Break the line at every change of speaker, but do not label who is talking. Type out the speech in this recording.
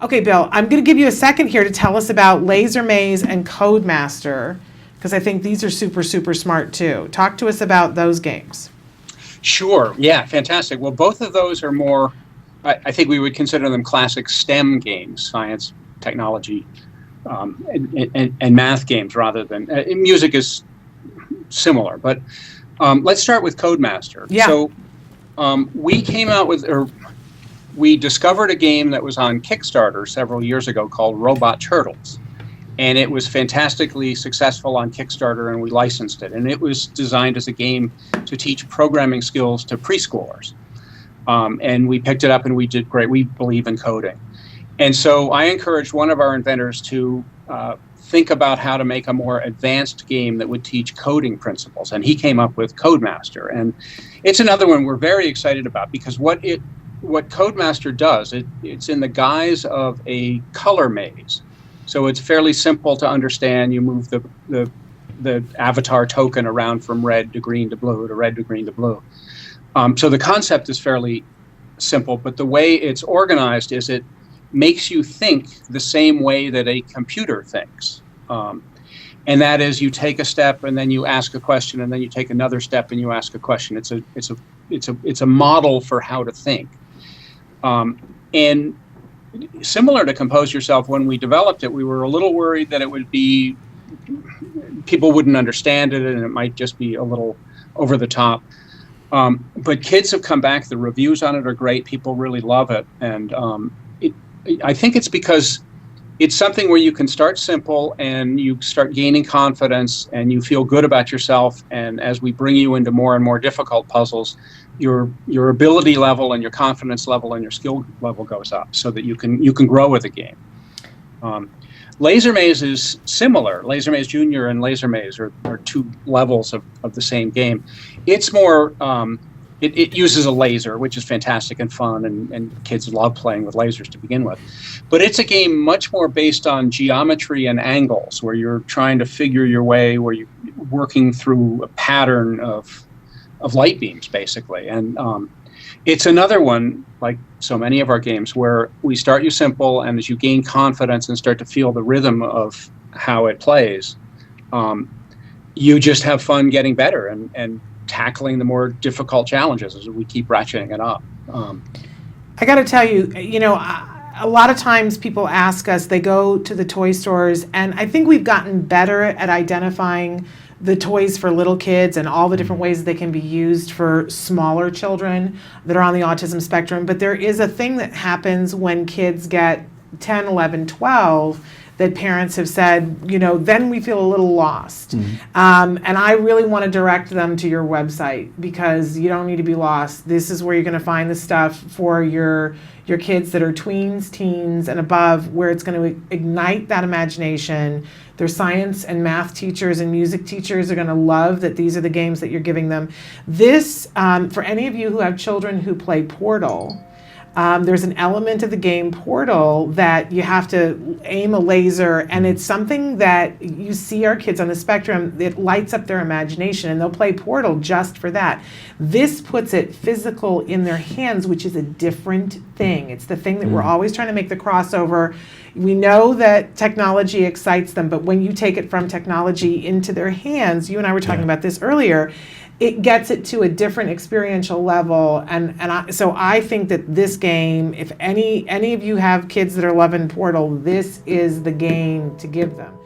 Okay, Bill, I'm going to give you a second here to tell us about Laser Maze and Codemaster, because I think these are super, super smart too. Talk to us about those games.
Sure. Yeah, fantastic. Well, both of those are more, I think we would consider them classic STEM games, science, technology, and math games rather than music is similar. But let's start with Codemaster.
Yeah.
So we came out with, or we discovered a game that was on Kickstarter several years ago called Robot Turtles. And it was fantastically successful on Kickstarter, and we licensed it. And it was designed as a game to teach programming skills to preschoolers. And we picked it up and we did great. We believe in coding. And so I encouraged one of our inventors to think about how to make a more advanced game that would teach coding principles. And he came up with Codemaster. And it's another one we're very excited about, because what Codemaster does, it's in the guise of a color maze. So it's fairly simple to understand. You move the avatar token around from red to green to blue to red to green to blue. So the concept is fairly simple, but the way it's organized is it makes you think the same way that a computer thinks. And that is, you take a step and then you ask a question, and then you take another step and you ask a question. It's a model for how to think. And similar to Compose Yourself, when we developed it, we were a little worried that it would be, people wouldn't understand it and it might just be a little over the top. But kids have come back, the reviews on it are great, people really love it. And I think it's because it's something where you can start simple and you start gaining confidence and you feel good about yourself. And as we bring you into more and more difficult puzzles, your ability level and your confidence level and your skill level goes up, so that you can grow with the game. Laser Maze is similar. Laser Maze Junior and Laser Maze are two levels of the same game. It's more, it uses a laser, which is fantastic and fun, and kids love playing with lasers to begin with. But it's a game much more based on geometry and angles, where you're trying to figure your way, where you're working through a pattern of light beams, basically. And it's another one, like so many of our games, where we start you simple, and as you gain confidence and start to feel the rhythm of how it plays, you just have fun getting better and tackling the more difficult challenges as we keep ratcheting it up.
I got to tell you, a lot of times people ask us, they go to the toy stores, and I think we've gotten better at identifying the toys for little kids and all the different ways they can be used for smaller children that are on the autism spectrum. But there is a thing that happens when kids get 10, 11, 12 that parents have said, then we feel a little lost. And I really want to direct them to your website, because you don't need to be lost. This is where you're going to find the stuff for your kids that are tweens, teens, and above, where it's going to ignite that imagination. Their science and math teachers and music teachers are going to love that these are the games that you're giving them. This, for any of you who have children who play Portal, there's an element of the game Portal that you have to aim a laser, and it's something that you see our kids on the spectrum, it lights up their imagination, and they'll play Portal just for that. This puts it physical in their hands, which is a different thing. It's the thing that we're always trying to make the crossover. We know that technology excites them, but when you take it from technology into their hands, you and I were talking about this earlier, it gets it to a different experiential level. So I think that this game, if any of you have kids that are loving Portal, this is the game to give them.